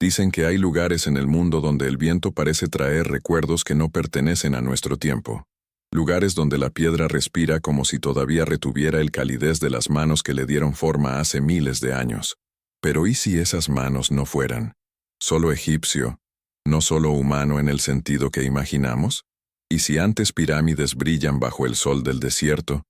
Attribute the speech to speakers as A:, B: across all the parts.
A: Dicen que hay lugares en el mundo donde el viento parece traer recuerdos que no pertenecen a nuestro tiempo. Lugares donde la piedra respira como si todavía retuviera el calidez de las manos que le dieron forma hace miles de años. Pero ¿y si esas manos no fueran solo egipcio, no solo humano en el sentido que imaginamos? ¿Y si antes pirámides brillan bajo el sol del desierto,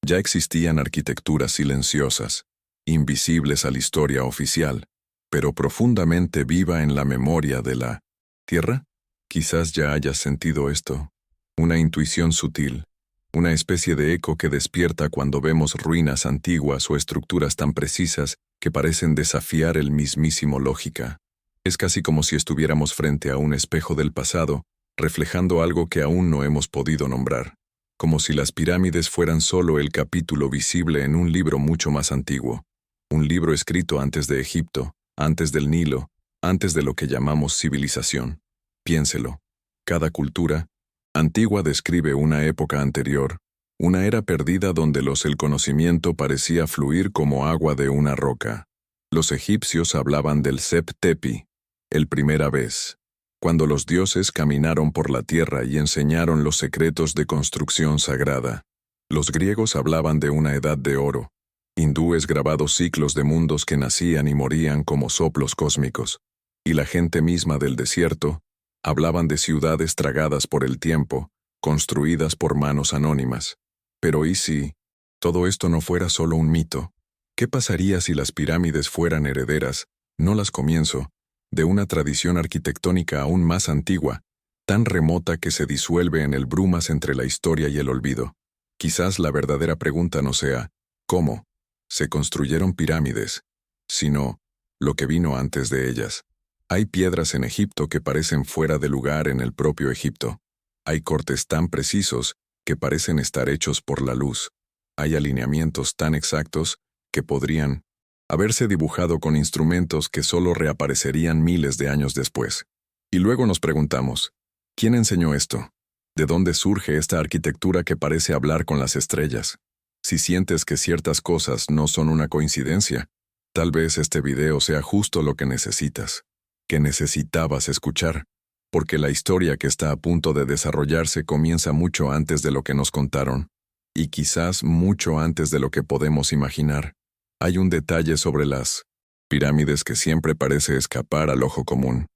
A: ya existían arquitecturas silenciosas, invisibles a la historia oficial, pero profundamente viva en la memoria de la Tierra? Quizás ya hayas sentido esto, una intuición sutil, una especie de eco que despierta cuando vemos ruinas antiguas o estructuras tan precisas que parecen desafiar el mismísimo lógica. Es casi como si estuviéramos frente a un espejo del pasado, reflejando algo que aún no hemos podido nombrar, como si las pirámides fueran solo el capítulo visible en un libro mucho más antiguo, un libro escrito antes de Egipto, antes del Nilo, antes de lo que llamamos civilización. Piénselo. Cada cultura antigua describe una época anterior, una era perdida donde el conocimiento parecía fluir como agua de una roca. Los egipcios hablaban del Sep-Tepi, el primera vez, cuando los dioses caminaron por la tierra y enseñaron los secretos de construcción sagrada. Los griegos hablaban de una edad de oro, hindúes grabados ciclos de mundos que nacían y morían como soplos cósmicos, y la gente misma del desierto hablaban de ciudades tragadas por el tiempo, construidas por manos anónimas. Pero ¿y si todo esto no fuera solo un mito? ¿Qué pasaría si las pirámides fueran herederas, no las comienzo, de una tradición arquitectónica aún más antigua, tan remota que se disuelve en el brumas entre la historia y el olvido? Quizás la verdadera pregunta no sea ¿cómo se construyeron pirámides?, sino lo que vino antes de ellas. Hay piedras en Egipto que parecen fuera de lugar en el propio Egipto. Hay cortes tan precisos que parecen estar hechos por la luz. Hay alineamientos tan exactos que podrían haberse dibujado con instrumentos que solo reaparecerían miles de años después. Y luego nos preguntamos, ¿quién enseñó esto? ¿De dónde surge esta arquitectura que parece hablar con las estrellas? Si sientes que ciertas cosas no son una coincidencia, tal vez este video sea justo lo que necesitas, que necesitabas escuchar, porque la historia que está a punto de desarrollarse comienza mucho antes de lo que nos contaron, y quizás mucho antes de lo que podemos imaginar. Hay un detalle sobre las pirámides que siempre parece escapar al ojo común.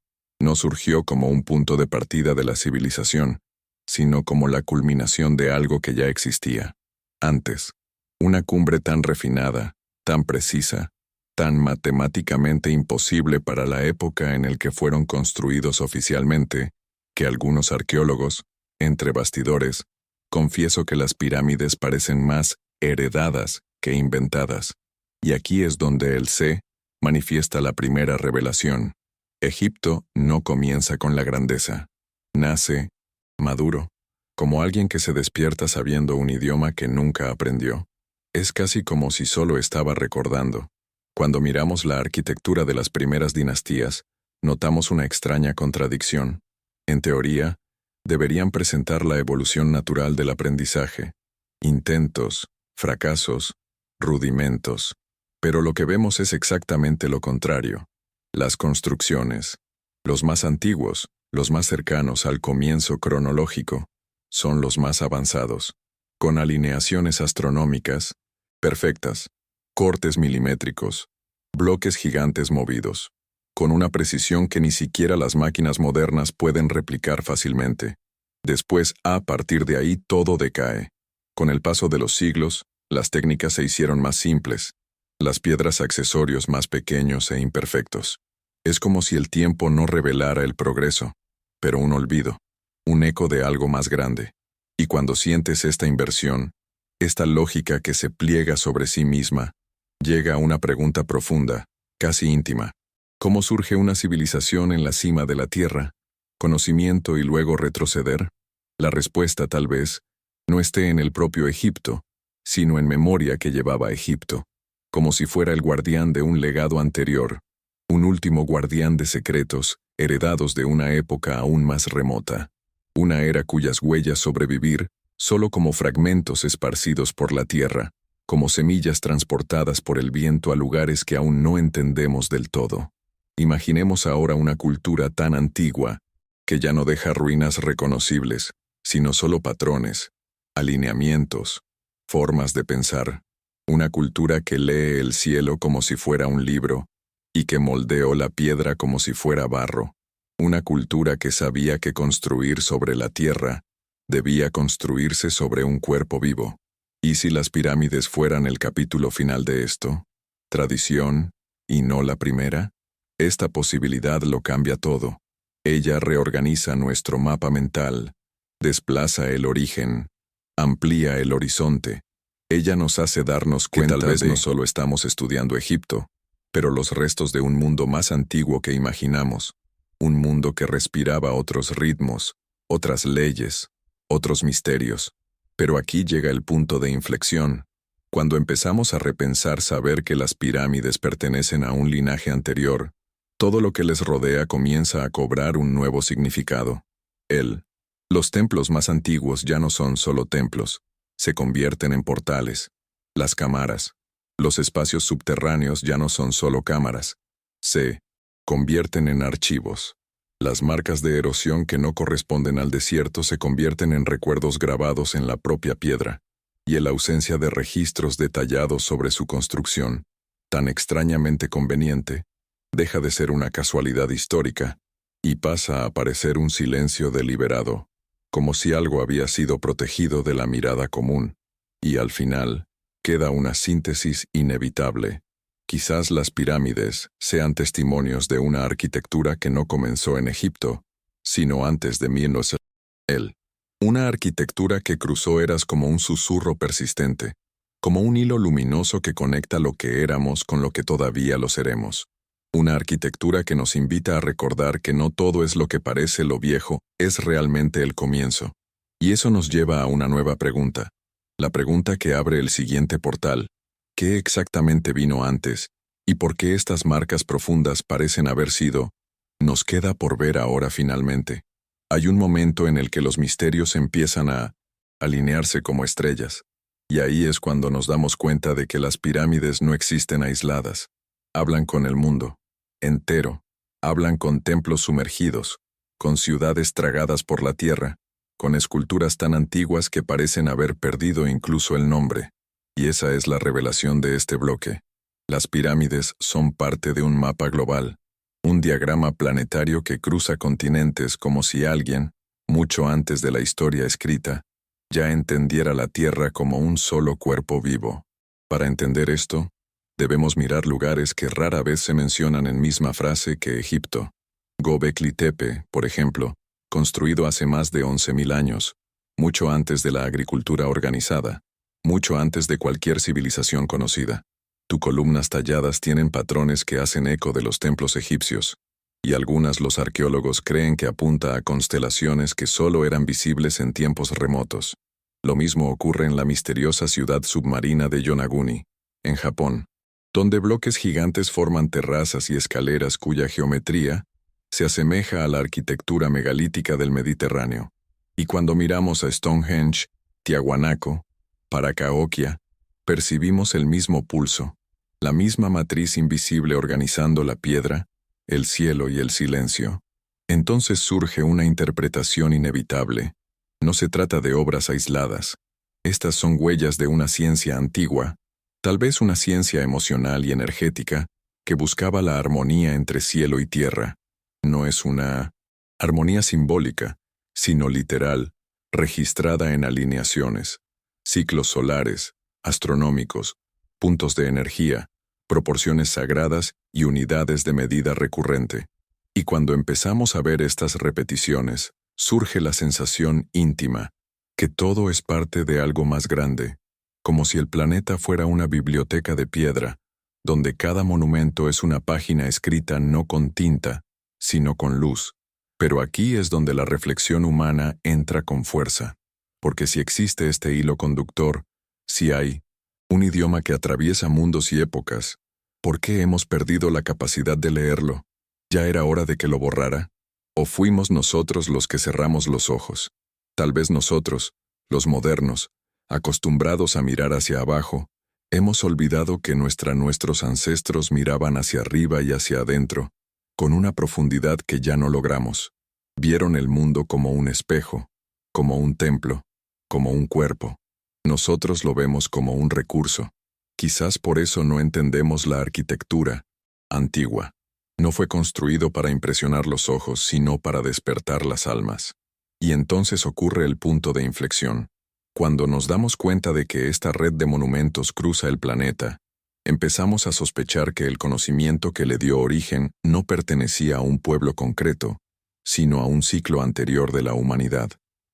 A: No surgió como un punto de partida de la civilización, sino como la culminación de algo que ya existía antes. Una cumbre tan refinada, tan precisa, tan matemáticamente imposible para la época en la que fueron construidos oficialmente, que algunos arqueólogos, entre bastidores, confieso que las pirámides parecen más heredadas que inventadas. Y aquí es donde el C manifiesta la primera revelación. Egipto no comienza con la grandeza. Nace maduro, como alguien que se despierta sabiendo un idioma que nunca aprendió. Es casi como si solo estaba recordando. Cuando miramos la arquitectura de las primeras dinastías, notamos una extraña contradicción. En teoría, deberían presentar la evolución natural del aprendizaje, intentos, fracasos, rudimentos. Pero lo que vemos es exactamente lo contrario. Las construcciones, los más antiguos, los más cercanos al comienzo cronológico, son los más avanzados, con alineaciones astronómicas perfectas, cortes milimétricos, bloques gigantes movidos, con una precisión que ni siquiera las máquinas modernas pueden replicar fácilmente. Después, a partir de ahí, todo decae. Con el paso de los siglos, las técnicas se hicieron más simples, las piedras accesorios más pequeños e imperfectos. Es como si el tiempo no revelara el progreso, pero un olvido, un eco de algo más grande. Y cuando sientes esta inversión, esta lógica que se pliega sobre sí misma, llega a una pregunta profunda, casi íntima. ¿Cómo surge una civilización en la cima de la Tierra? ¿Conocimiento y luego retroceder? La respuesta, tal vez, no esté en el propio Egipto, sino en memoria que llevaba Egipto, como si fuera el guardián de un legado anterior, un último guardián de secretos, heredados de una época aún más remota, una era cuyas huellas sobrevivir solo como fragmentos esparcidos por la tierra, como semillas transportadas por el viento a lugares que aún no entendemos del todo. Imaginemos ahora una cultura tan antigua que ya no deja ruinas reconocibles, sino solo patrones, alineamientos, formas de pensar. Una cultura que lee el cielo como si fuera un libro y que moldeó la piedra como si fuera barro. Una cultura que sabía que construir sobre la tierra debía construirse sobre un cuerpo vivo. ¿Y si las pirámides fueran el capítulo final de esto? ¿Tradición y no la primera? Esta posibilidad lo cambia todo. Ella reorganiza nuestro mapa mental, desplaza el origen, amplía el horizonte. Ella nos hace darnos cuenta que tal vez no solo estamos estudiando Egipto, pero los restos de un mundo más antiguo que imaginamos, un mundo que respiraba otros ritmos, otras leyes, otros misterios. Pero aquí llega el punto de inflexión, cuando empezamos a repensar saber que las pirámides pertenecen a un linaje anterior. Todo lo que les rodea comienza a cobrar un nuevo significado. Los templos más antiguos ya no son solo templos, se convierten en portales. Las cámaras, los espacios subterráneos ya no son solo cámaras, se convierten en archivos. Las marcas de erosión que no corresponden al desierto se convierten en recuerdos grabados en la propia piedra, y la ausencia de registros detallados sobre su construcción, tan extrañamente conveniente, deja de ser una casualidad histórica y pasa a parecer un silencio deliberado, como si algo había sido protegido de la mirada común, y al final, queda una síntesis inevitable. Quizás las pirámides sean testimonios de una arquitectura que no comenzó en Egipto, sino antes de 1900. Una arquitectura que cruzó eras como un susurro persistente, como un hilo luminoso que conecta lo que éramos con lo que todavía lo seremos. Una arquitectura que nos invita a recordar que no todo es lo que parece lo viejo, es realmente el comienzo. Y eso nos lleva a una nueva pregunta. La pregunta que abre el siguiente portal. ¿Qué exactamente vino antes? ¿Y por qué estas marcas profundas parecen haber sido? Nos queda por ver ahora finalmente. Hay un momento en el que los misterios empiezan a alinearse como estrellas. Y ahí es cuando nos damos cuenta de que las pirámides no existen aisladas. Hablan con el mundo entero, hablan con templos sumergidos, con ciudades tragadas por la tierra, con esculturas tan antiguas que parecen haber perdido incluso el nombre. Y esa es la revelación de este bloque. Las pirámides son parte de un mapa global, un diagrama planetario que cruza continentes como si alguien, mucho antes de la historia escrita, ya entendiera la Tierra como un solo cuerpo vivo. Para entender esto, debemos mirar lugares que rara vez se mencionan en misma frase que Egipto. Göbekli Tepe, por ejemplo, construido hace más de 11.000 años, mucho antes de la agricultura organizada, mucho antes de cualquier civilización conocida. Tus columnas talladas tienen patrones que hacen eco de los templos egipcios, y algunas los arqueólogos creen que apunta a constelaciones que solo eran visibles en tiempos remotos. Lo mismo ocurre en la misteriosa ciudad submarina de Yonaguni, en Japón, donde bloques gigantes forman terrazas y escaleras cuya geometría se asemeja a la arquitectura megalítica del Mediterráneo. Y cuando miramos a Stonehenge, Tiahuanaco, Paracaoquia, percibimos el mismo pulso, la misma matriz invisible organizando la piedra, el cielo y el silencio. Entonces surge una interpretación inevitable. No se trata de obras aisladas. Estas son huellas de una ciencia antigua, tal vez una ciencia emocional y energética, que buscaba la armonía entre cielo y tierra. No es una armonía simbólica, sino literal, registrada en alineaciones, ciclos solares, astronómicos, puntos de energía, proporciones sagradas y unidades de medida recurrente. Y cuando empezamos a ver estas repeticiones, surge la sensación íntima, que todo es parte de algo más grande, como si el planeta fuera una biblioteca de piedra, donde cada monumento es una página escrita no con tinta, sino con luz. Pero aquí es donde la reflexión humana entra con fuerza, porque si existe este hilo conductor, si hay un idioma que atraviesa mundos y épocas, ¿por qué hemos perdido la capacidad de leerlo? ¿Ya era hora de que lo borrara? ¿O fuimos nosotros los que cerramos los ojos? Tal vez nosotros, los modernos, acostumbrados a mirar hacia abajo, hemos olvidado que nuestros ancestros miraban hacia arriba y hacia adentro, con una profundidad que ya no logramos. Vieron el mundo como un espejo, como un templo, como un cuerpo. Nosotros lo vemos como un recurso. Quizás por eso no entendemos la arquitectura antigua. No fue construido para impresionar los ojos, sino para despertar las almas. Y entonces ocurre el punto de inflexión. Cuando nos damos cuenta de que esta red de monumentos cruza el planeta, empezamos a sospechar que el conocimiento que le dio origen no pertenecía a un pueblo concreto, sino a un ciclo anterior de la humanidad.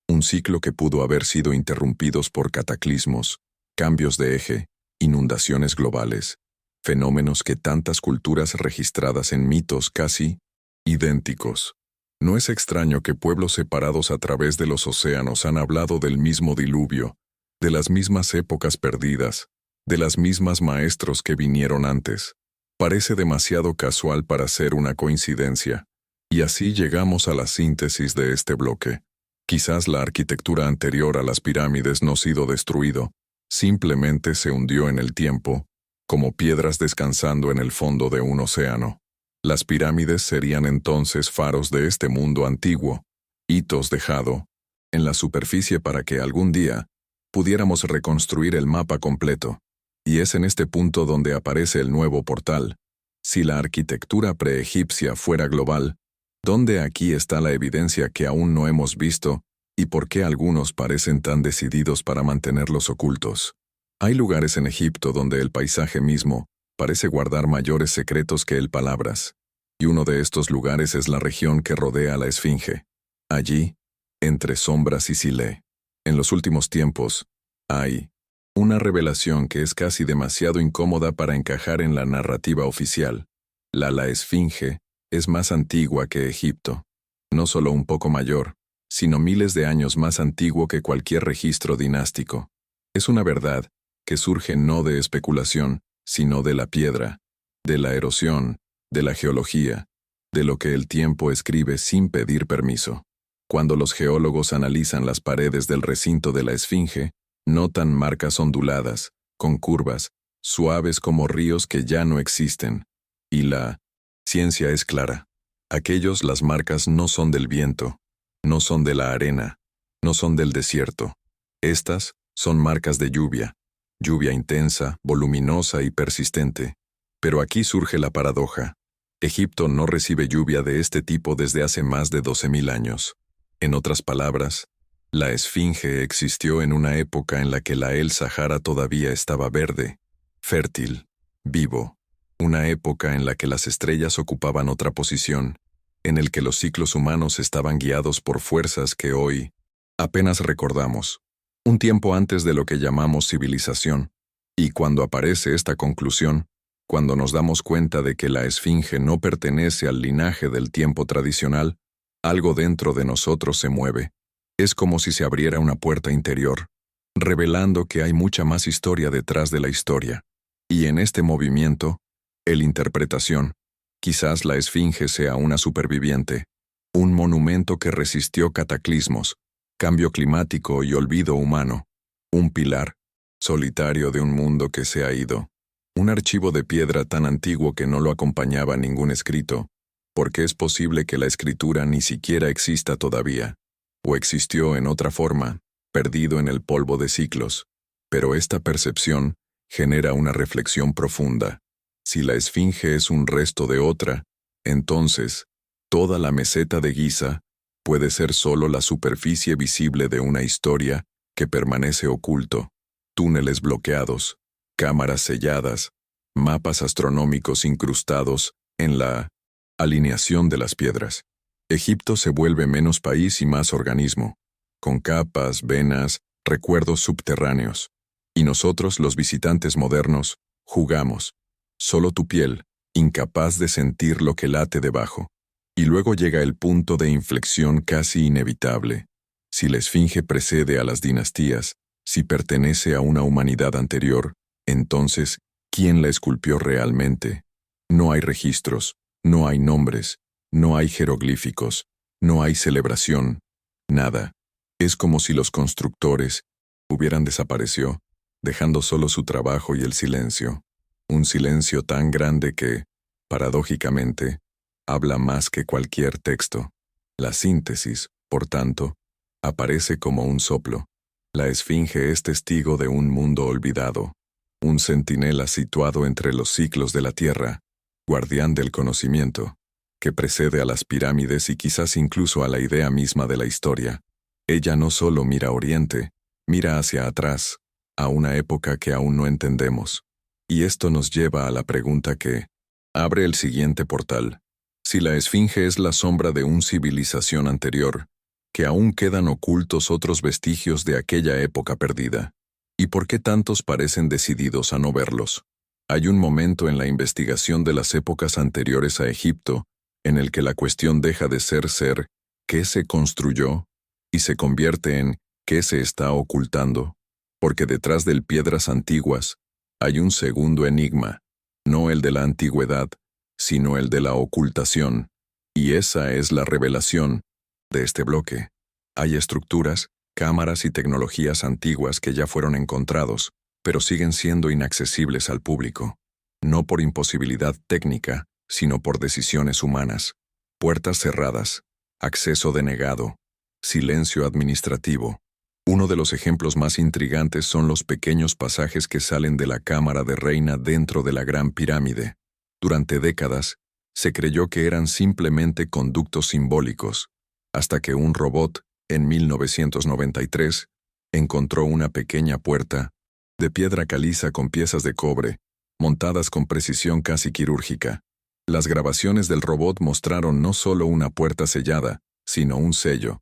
A: Un ciclo que pudo haber sido interrumpidos por cataclismos, cambios de eje, inundaciones globales, fenómenos que tantas culturas registradas en mitos casi idénticos. No es extraño que pueblos separados a través de los océanos han hablado del mismo diluvio, de las mismas épocas perdidas, de las mismas maestros que vinieron antes. Parece demasiado casual para ser una coincidencia. Y así llegamos a la síntesis de este bloque. Quizás la arquitectura anterior a las pirámides no ha sido destruido, simplemente se hundió en el tiempo, como piedras descansando en el fondo de un océano. Las pirámides serían entonces faros de este mundo antiguo, hitos dejado en la superficie para que algún día pudiéramos reconstruir el mapa completo. Y es en este punto donde aparece el nuevo portal. Si la arquitectura preegipcia fuera global, ¿dónde aquí está la evidencia que aún no hemos visto y por qué algunos parecen tan decididos para mantenerlos ocultos? Hay lugares en Egipto donde el paisaje mismo parece guardar mayores secretos que el palabras, y uno de estos lugares es la región que rodea a la Esfinge. Allí, entre sombras y silé, en los últimos tiempos, hay una revelación que es casi demasiado incómoda para encajar en la narrativa oficial. La Esfinge es más antigua que Egipto, no solo un poco mayor, sino miles de años más antiguo que cualquier registro dinástico. Es una verdad que surge no de especulación, sino de la piedra, de la erosión, de la geología, de lo que el tiempo escribe sin pedir permiso. Cuando los geólogos analizan las paredes del recinto de la Esfinge, notan marcas onduladas, con curvas, suaves como ríos que ya no existen. Y la ciencia es clara. Las marcas no son del viento, no son de la arena, no son del desierto. Estas son marcas de lluvia. Lluvia intensa, voluminosa y persistente. Pero aquí surge la paradoja. Egipto no recibe lluvia de este tipo desde hace más de 12.000 años. En otras palabras, la Esfinge existió en una época en la que el Sahara todavía estaba verde, fértil, vivo. Una época en la que las estrellas ocupaban otra posición, en el que los ciclos humanos estaban guiados por fuerzas que hoy apenas recordamos. Un tiempo antes de lo que llamamos civilización. Y cuando aparece esta conclusión, cuando nos damos cuenta de que la Esfinge no pertenece al linaje del tiempo tradicional, algo dentro de nosotros se mueve. Es como si se abriera una puerta interior, revelando que hay mucha más historia detrás de la historia. Y en este movimiento, el interpretación, quizás la Esfinge sea una superviviente, un monumento que resistió cataclismos, cambio climático y olvido humano, un pilar solitario de un mundo que se ha ido, un archivo de piedra tan antiguo que no lo acompañaba ningún escrito, porque es posible que la escritura ni siquiera exista todavía, o existió en otra forma, perdido en el polvo de siglos, pero esta percepción genera una reflexión profunda. Si la Esfinge es un resto de otra, entonces, toda la meseta de Giza puede ser solo la superficie visible de una historia que permanece oculto, túneles bloqueados, cámaras selladas, mapas astronómicos incrustados en la alineación de las piedras. Egipto se vuelve menos país y más organismo, con capas, venas, recuerdos subterráneos. Y nosotros, los visitantes modernos, jugamos. Solo tu piel, incapaz de sentir lo que late debajo. Y luego llega el punto de inflexión casi inevitable. Si la Esfinge precede a las dinastías, si pertenece a una humanidad anterior, entonces, ¿quién la esculpió realmente? No hay registros, no hay nombres, no hay jeroglíficos, no hay celebración, nada. Es como si los constructores hubieran desaparecido, dejando solo su trabajo y el silencio. Un silencio tan grande que, paradójicamente, habla más que cualquier texto. La síntesis, por tanto, aparece como un soplo. La esfinge es testigo de un mundo olvidado, un centinela situado entre los ciclos de la tierra, guardián del conocimiento, que precede a las pirámides y quizás incluso a la idea misma de la historia. Ella no solo mira a Oriente, mira hacia atrás, a una época que aún no entendemos. Y esto nos lleva a la pregunta que abre el siguiente portal. Si la esfinge es la sombra de una civilización anterior, que aún quedan ocultos otros vestigios de aquella época perdida. ¿Y por qué tantos parecen decididos a no verlos? Hay un momento en la investigación de las épocas anteriores a Egipto en el que la cuestión deja de ser qué se construyó y se convierte en qué se está ocultando, porque detrás de piedras antiguas hay un segundo enigma, no el de la antigüedad, sino el de la ocultación, y esa es la revelación de este bloque. Hay estructuras, cámaras y tecnologías antiguas que ya fueron encontrados, pero siguen siendo inaccesibles al público. No por imposibilidad técnica, sino por decisiones humanas. Puertas cerradas, acceso denegado, silencio administrativo. Uno de los ejemplos más intrigantes son los pequeños pasajes que salen de la cámara de reina dentro de la Gran Pirámide. Durante décadas, se creyó que eran simplemente conductos simbólicos, hasta que un robot, en 1993, encontró una pequeña puerta, de piedra caliza con piezas de cobre, montadas con precisión casi quirúrgica. Las grabaciones del robot mostraron no solo una puerta sellada, sino un sello,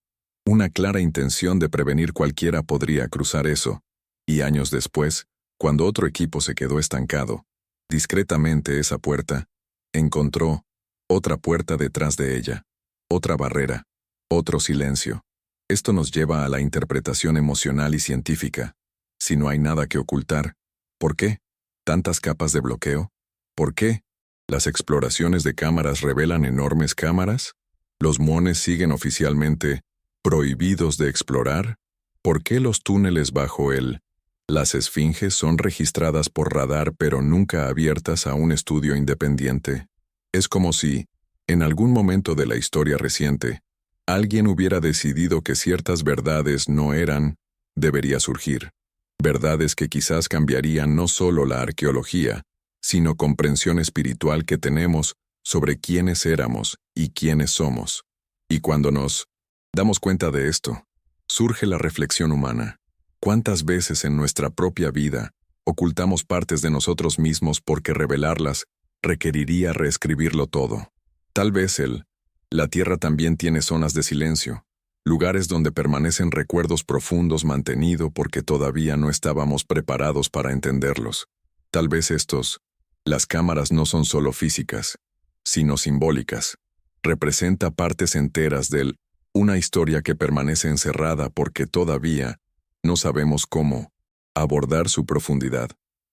A: una clara intención de prevenir cualquiera podría cruzar eso. Y años después, cuando otro equipo se quedó estancado, discretamente esa puerta, encontró otra puerta detrás de ella, otra barrera, otro silencio. Esto nos lleva a la interpretación emocional y científica. Si no hay nada que ocultar, ¿por qué? ¿Tantas capas de bloqueo? ¿Por qué? ¿Las exploraciones de cámaras revelan enormes cámaras? ¿Los mones siguen oficialmente prohibidos de explorar? ¿Por qué los túneles bajo las esfinges son registradas por radar pero nunca abiertas a un estudio independiente? Es como si, en algún momento de la historia reciente, alguien hubiera decidido que ciertas verdades no debería surgir. Verdades que quizás cambiarían no solo la arqueología, sino comprensión espiritual que tenemos sobre quiénes éramos y quiénes somos. Y cuando nos damos cuenta de esto, surge la reflexión humana. ¿Cuántas veces en nuestra propia vida ocultamos partes de nosotros mismos porque revelarlas requeriría reescribirlo todo? Tal vez la Tierra también tiene zonas de silencio, lugares donde permanecen recuerdos profundos mantenidos porque todavía no estábamos preparados para entenderlos. Tal vez las cámaras no son solo físicas, sino simbólicas. Representa partes enteras de una historia que permanece encerrada porque todavía no sabemos cómo abordar su profundidad.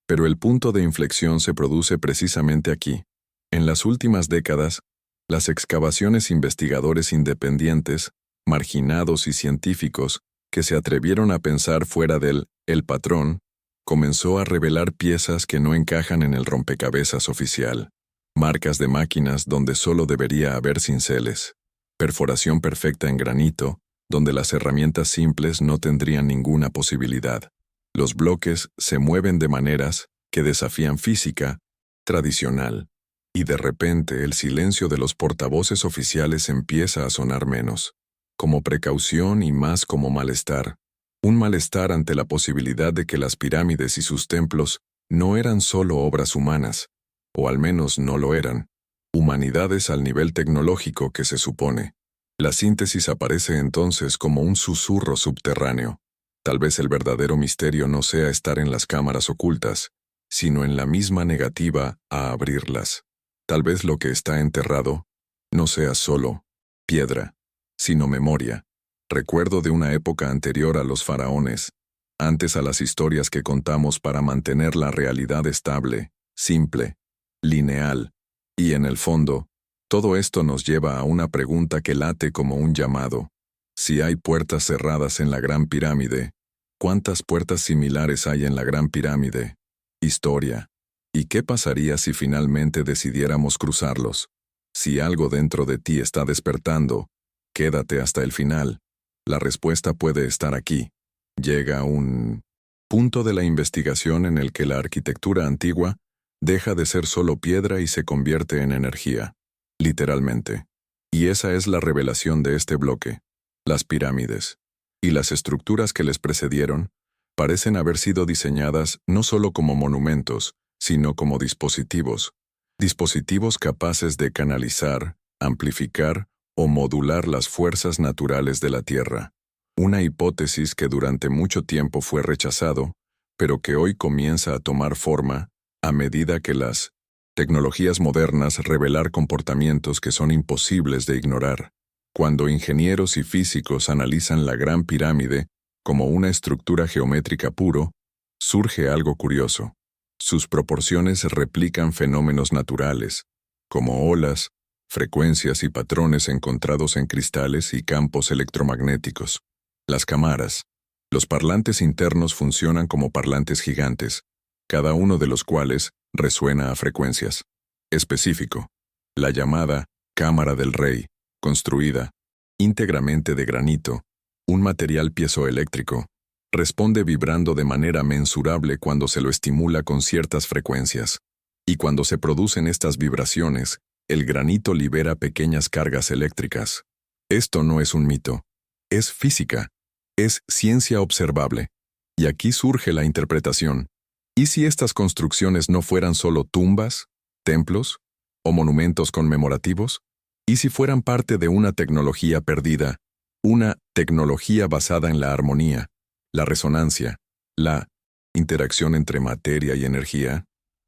A: Pero el punto de inflexión se produce precisamente aquí. En las últimas décadas, las excavaciones investigadores independientes, marginados y científicos, que se atrevieron a pensar fuera el patrón, comenzó a revelar piezas que no encajan en el rompecabezas oficial. Marcas de máquinas donde solo debería haber cinceles. Perforación perfecta en granito, donde las herramientas simples no tendrían ninguna posibilidad. Los bloques se mueven de maneras que desafían física tradicional. Y de repente el silencio de los portavoces oficiales empieza a sonar menos, como precaución y más como malestar. Un malestar ante la posibilidad de que las pirámides y sus templos no eran solo obras humanas, o al menos no lo eran, humanidades al nivel tecnológico que se supone. La síntesis aparece entonces como un susurro subterráneo. Tal vez el verdadero misterio no sea estar en las cámaras ocultas, sino en la misma negativa a abrirlas. Tal vez lo que está enterrado no sea solo piedra, sino memoria, recuerdo de una época anterior a los faraones, antes a las historias que contamos para mantener la realidad estable, simple, lineal, y en el fondo, todo esto nos lleva a una pregunta que late como un llamado. Si hay puertas cerradas en la Gran Pirámide, ¿cuántas puertas similares hay en la Gran Pirámide? Historia. ¿Y qué pasaría si finalmente decidiéramos cruzarlos? Si algo dentro de ti está despertando, quédate hasta el final. La respuesta puede estar aquí. Llega un punto de la investigación en el que la arquitectura antigua deja de ser solo piedra y se convierte en energía, literalmente. Y esa es la revelación de este bloque. Las pirámides y las estructuras que les precedieron parecen haber sido diseñadas no solo como monumentos, sino como dispositivos. Dispositivos capaces de canalizar, amplificar o modular las fuerzas naturales de la Tierra. Una hipótesis que durante mucho tiempo fue rechazado, pero que hoy comienza a tomar forma a medida que las tecnologías modernas revelan comportamientos que son imposibles de ignorar. Cuando ingenieros y físicos analizan la Gran Pirámide como una estructura geométrica puro, surge algo curioso. Sus proporciones replican fenómenos naturales, como olas, frecuencias y patrones encontrados en cristales y campos electromagnéticos. Las cámaras. Los parlantes internos funcionan como parlantes gigantes, cada uno de los cuales resuena a frecuencias. Específico. La llamada Cámara del Rey, construida íntegramente de granito, un material piezoeléctrico, responde vibrando de manera mensurable cuando se lo estimula con ciertas frecuencias. Y cuando se producen estas vibraciones, el granito libera pequeñas cargas eléctricas. Esto no es un mito. Es física. Es ciencia observable. Y aquí surge la interpretación. ¿Y si estas construcciones no fueran solo tumbas, templos o monumentos conmemorativos? ¿Y si fueran parte de una tecnología perdida? Una tecnología basada en la armonía, la resonancia, la interacción entre materia y energía,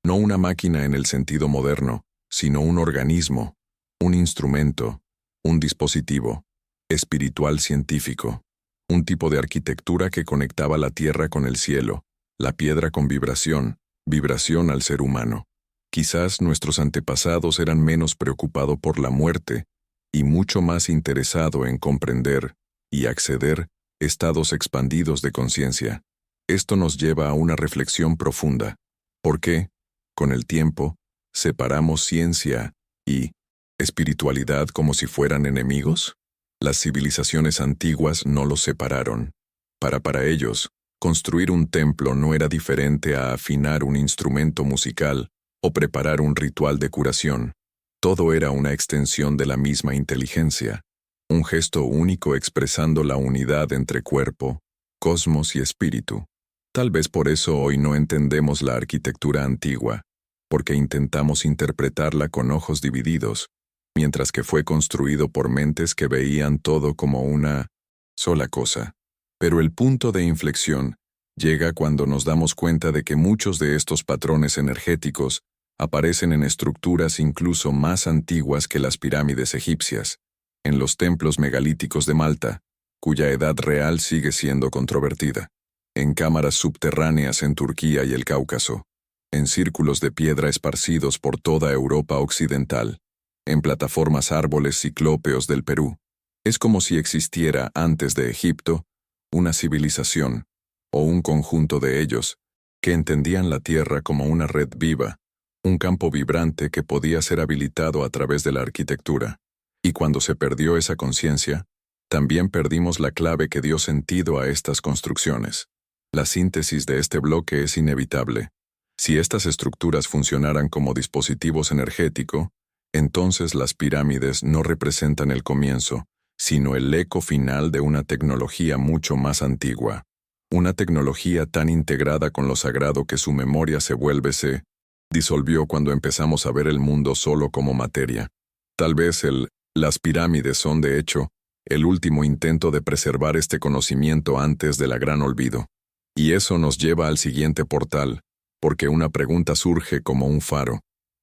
A: no una máquina en el sentido moderno, sino un organismo, un instrumento, un dispositivo, espiritual científico, un tipo de arquitectura que conectaba la tierra con el cielo, la piedra con vibración, vibración al ser humano. Quizás nuestros antepasados eran menos preocupados por la muerte y mucho más interesados en comprender y acceder estados expandidos de conciencia. Esto nos lleva a una reflexión profunda. ¿Por qué, con el tiempo, separamos ciencia y espiritualidad como si fueran enemigos? Las civilizaciones antiguas no los separaron. Para ellos, construir un templo no era diferente a afinar un instrumento musical o preparar un ritual de curación. Todo era una extensión de la misma inteligencia, un gesto único expresando la unidad entre cuerpo, cosmos y espíritu. Tal vez por eso hoy no entendemos la arquitectura antigua, porque intentamos interpretarla con ojos divididos, mientras que fue construido por mentes que veían todo como una sola cosa. Pero el punto de inflexión llega cuando nos damos cuenta de que muchos de estos patrones energéticos aparecen en estructuras incluso más antiguas que las pirámides egipcias, en los templos megalíticos de Malta, cuya edad real sigue siendo controvertida, en cámaras subterráneas en Turquía y el Cáucaso, en círculos de piedra esparcidos por toda Europa occidental, en plataformas árboles ciclópeos del Perú. Es como si existiera antes de Egipto una civilización, o un conjunto de ellos, que entendían la tierra como una red viva, un campo vibrante que podía ser habilitado a través de la arquitectura. Y cuando se perdió esa conciencia, también perdimos la clave que dio sentido a estas construcciones. La síntesis de este bloque es inevitable. Si estas estructuras funcionaran como dispositivos energéticos, entonces las pirámides no representan el comienzo, sino el eco final de una tecnología mucho más antigua. Una tecnología tan integrada con lo sagrado que su memoria se disolvió cuando empezamos a ver el mundo solo como materia. Tal vez las pirámides son, de hecho, el último intento de preservar este conocimiento antes del gran olvido. Y eso nos lleva al siguiente portal, porque una pregunta surge como un faro.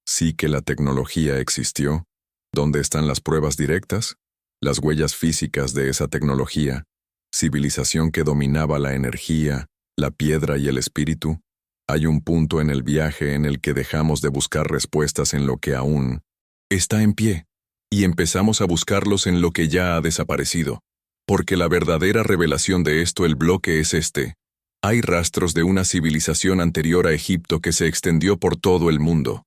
A: ¿Sí que la tecnología existió? ¿Dónde están las pruebas directas? Las huellas físicas de esa tecnología, civilización que dominaba la energía, la piedra y el espíritu. Hay un punto en el viaje en el que dejamos de buscar respuestas en lo que aún está en pie, y empezamos a buscarlos en lo que ya ha desaparecido. Porque la verdadera revelación de el bloque es este. Hay rastros de una civilización anterior a Egipto que se extendió por todo el mundo.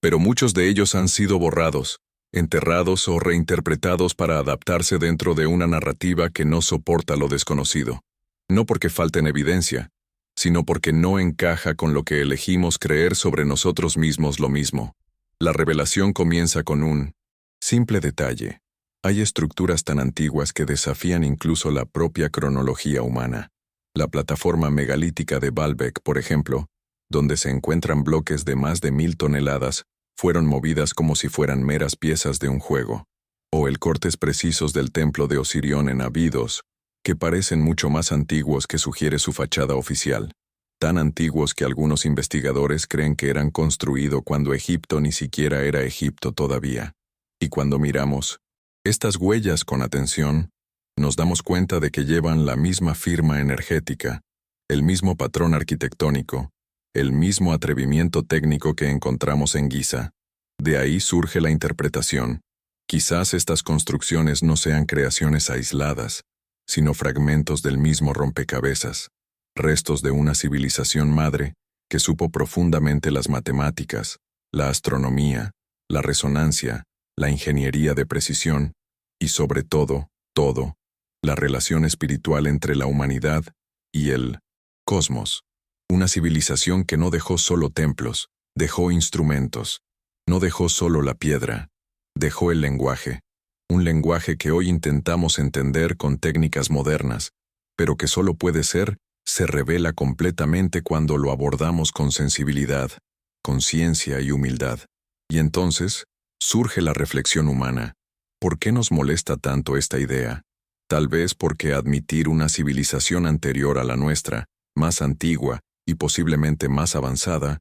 A: Pero muchos de ellos han sido borrados, enterrados o reinterpretados para adaptarse dentro de una narrativa que no soporta lo desconocido. No porque falten evidencia, sino porque no encaja con lo que elegimos creer sobre nosotros mismos lo mismo. La revelación comienza con un simple detalle. Hay estructuras tan antiguas que desafían incluso la propia cronología humana. La plataforma megalítica de Baalbek, por ejemplo, donde se encuentran bloques de más de 1000 toneladas, fueron movidas como si fueran meras piezas de un juego. O el cortes precisos del templo de Osirión en Abidos, que parecen mucho más antiguos que sugiere su fachada oficial, tan antiguos que algunos investigadores creen que eran construidos cuando Egipto ni siquiera era Egipto todavía. Y cuando miramos estas huellas con atención, nos damos cuenta de que llevan la misma firma energética, el mismo patrón arquitectónico, el mismo atrevimiento técnico que encontramos en Giza. De ahí surge la interpretación. Quizás estas construcciones no sean creaciones aisladas, sino fragmentos del mismo rompecabezas, restos de una civilización madre que supo profundamente las matemáticas, la astronomía, la resonancia, la ingeniería de precisión y sobre todo, la relación espiritual entre la humanidad y el cosmos. Una civilización que no dejó solo templos, dejó instrumentos. No dejó solo la piedra, dejó el lenguaje. Un lenguaje que hoy intentamos entender con técnicas modernas, pero que solo puede ser, se revela completamente cuando lo abordamos con sensibilidad, conciencia y humildad. Y entonces, surge la reflexión humana. ¿Por qué nos molesta tanto esta idea? Tal vez porque admitir una civilización anterior a la nuestra, más antigua y posiblemente más avanzada,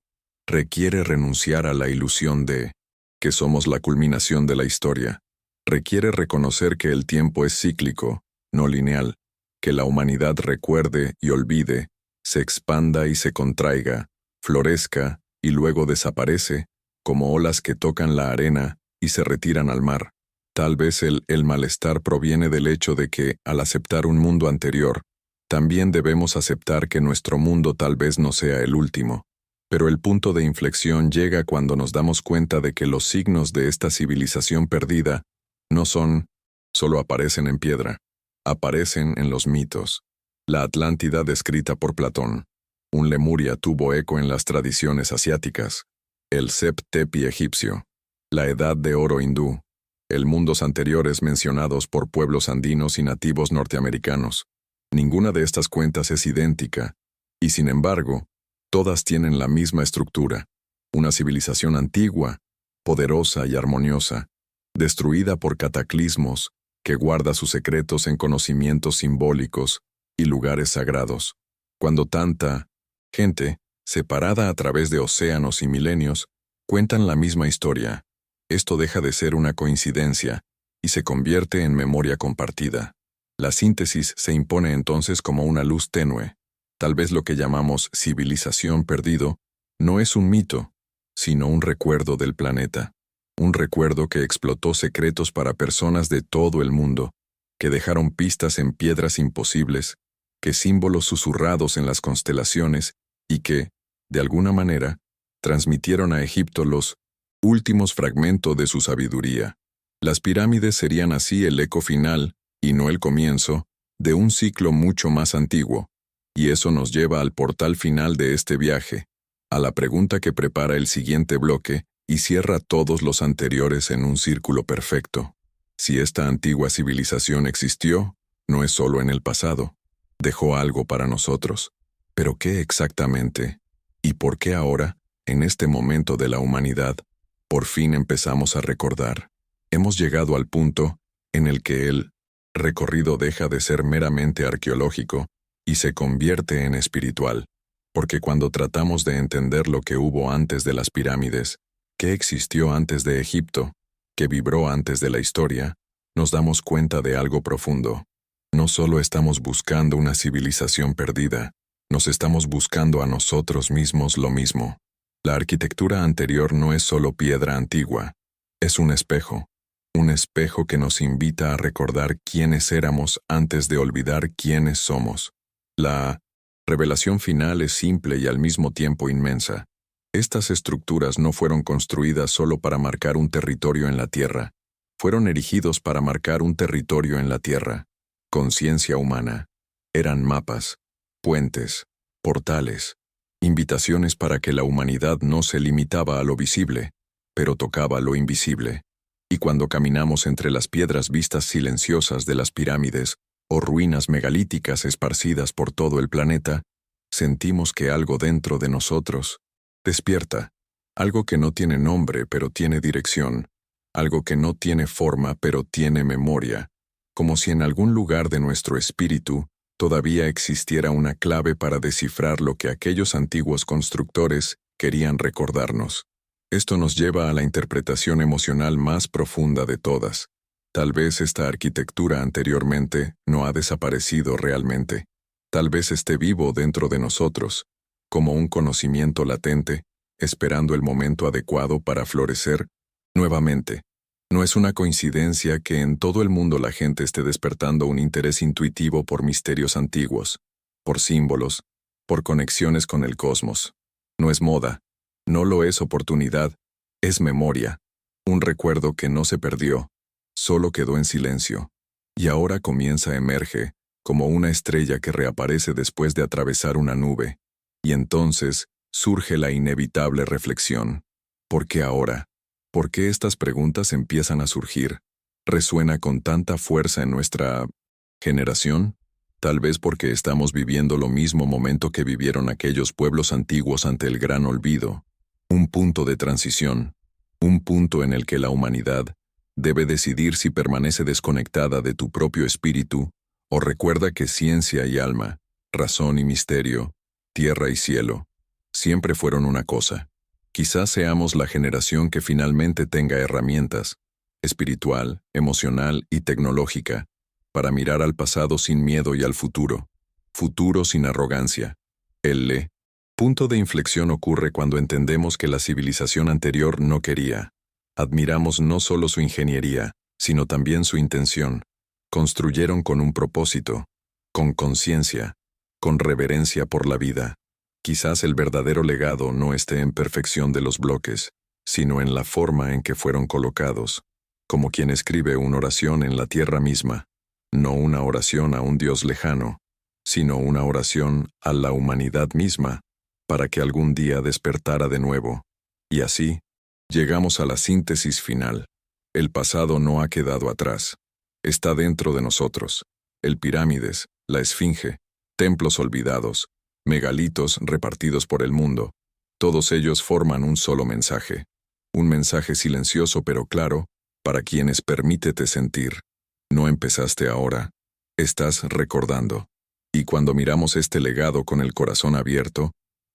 A: requiere renunciar a la ilusión de que somos la culminación de la historia. Requiere reconocer que el tiempo es cíclico, no lineal, que la humanidad recuerde y olvide, se expanda y se contraiga, florezca y luego desaparece, como olas que tocan la arena y se retiran al mar. Tal vez el malestar proviene del hecho de que, al aceptar un mundo anterior, también debemos aceptar que nuestro mundo tal vez no sea el último. Pero el punto de inflexión llega cuando nos damos cuenta de que los signos de esta civilización perdida no solo aparecen en piedra, aparecen en los mitos. La Atlántida descrita por Platón. Un Lemuria tuvo eco en las tradiciones asiáticas. El Sep-Tepi egipcio. La Edad de Oro hindú. El mundos anteriores mencionados por pueblos andinos y nativos norteamericanos. Ninguna de estas cuentas es idéntica, y sin embargo, todas tienen la misma estructura. Una civilización antigua, poderosa y armoniosa, destruida por cataclismos, que guarda sus secretos en conocimientos simbólicos y lugares sagrados. Cuando tanta gente, separada a través de océanos y milenios, cuentan la misma historia, esto deja de ser una coincidencia y se convierte en memoria compartida. La síntesis se impone entonces como una luz tenue. Tal vez lo que llamamos civilización perdido no es un mito, sino un recuerdo del planeta. Un recuerdo que explotó secretos para personas de todo el mundo, que dejaron pistas en piedras imposibles, que símbolos susurrados en las constelaciones y que, de alguna manera, transmitieron a Egipto los últimos fragmentos de su sabiduría. Las pirámides serían así el eco final, y no el comienzo, de un ciclo mucho más antiguo, y eso nos lleva al portal final de este viaje, a la pregunta que prepara el siguiente bloque y cierra todos los anteriores en un círculo perfecto. Si esta antigua civilización existió, no es solo en el pasado, dejó algo para nosotros. ¿Pero qué exactamente? ¿Y por qué ahora, en este momento de la humanidad, por fin empezamos a recordar? Hemos llegado al punto en el que el recorrido deja de ser meramente arqueológico y se convierte en espiritual, porque cuando tratamos de entender lo que hubo antes de las pirámides, qué existió antes de Egipto, qué vibró antes de la historia, nos damos cuenta de algo profundo. No solo estamos buscando una civilización perdida, nos estamos buscando a nosotros mismos lo mismo. La arquitectura anterior no es solo piedra antigua, es un espejo que nos invita a recordar quiénes éramos antes de olvidar quiénes somos. La revelación final es simple y al mismo tiempo inmensa. Estas estructuras no fueron construidas solo para marcar un territorio en la Tierra, fueron erigidos para marcar un territorio en la Tierra. Conciencia humana. Eran mapas, puentes, portales, invitaciones para que la humanidad no se limitaba a lo visible, pero tocaba lo invisible. Y cuando caminamos entre las piedras vistas silenciosas de las pirámides o ruinas megalíticas esparcidas por todo el planeta, sentimos que algo dentro de nosotros despierta, algo que no tiene nombre pero tiene dirección, algo que no tiene forma pero tiene memoria, como si en algún lugar de nuestro espíritu todavía existiera una clave para descifrar lo que aquellos antiguos constructores querían recordarnos. Esto nos lleva a la interpretación emocional más profunda de todas. Tal vez esta arquitectura anteriormente no ha desaparecido realmente. Tal vez esté vivo dentro de nosotros, como un conocimiento latente, esperando el momento adecuado para florecer nuevamente. No es una coincidencia que en todo el mundo la gente esté despertando un interés intuitivo por misterios antiguos, por símbolos, por conexiones con el cosmos. No es moda, no lo es oportunidad, es memoria, un recuerdo que no se perdió, solo quedó en silencio, y ahora comienza a emerger, como una estrella que reaparece después de atravesar una nube. Y entonces surge la inevitable reflexión. ¿Por qué ahora? ¿Por qué estas preguntas empiezan a surgir? ¿Resuena con tanta fuerza en nuestra generación? Tal vez porque estamos viviendo lo mismo momento que vivieron aquellos pueblos antiguos ante el gran olvido. Un punto de transición. Un punto en el que la humanidad debe decidir si permanece desconectada de tu propio espíritu o recuerda que ciencia y alma, razón y misterio, tierra y cielo, siempre fueron una cosa. Quizás seamos la generación que finalmente tenga herramientas, espiritual, emocional y tecnológica, para mirar al pasado sin miedo y al futuro sin arrogancia. El punto de inflexión ocurre cuando entendemos que la civilización anterior no quería. Admiramos no solo su ingeniería, sino también su intención. Construyeron con un propósito, con conciencia, con reverencia por la vida. Quizás el verdadero legado no esté en perfección de los bloques, sino en la forma en que fueron colocados, como quien escribe una oración en la tierra misma, no una oración a un Dios lejano, sino una oración a la humanidad misma, para que algún día despertara de nuevo. Y así, llegamos a la síntesis final. El pasado no ha quedado atrás. Está dentro de nosotros. El pirámides, la esfinge, templos olvidados, megalitos repartidos por el mundo. Todos ellos forman un solo mensaje. Un mensaje silencioso pero claro, para quienes permítete sentir. No empezaste ahora. Estás recordando. Y cuando miramos este legado con el corazón abierto,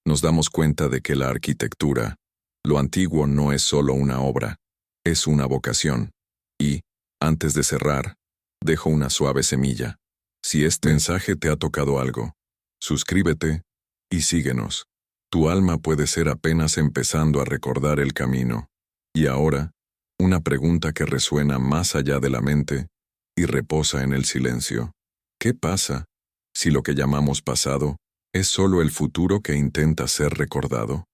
A: nos damos cuenta de que la arquitectura, lo antiguo no es solo una obra, es una vocación. Y, antes de cerrar, dejo una suave semilla. Si este mensaje te ha tocado algo, suscríbete y síguenos. Tu alma puede ser apenas empezando a recordar el camino. Y ahora, una pregunta que resuena más allá de la mente y reposa en el silencio. ¿Qué pasa si lo que llamamos pasado es solo el futuro que intenta ser recordado?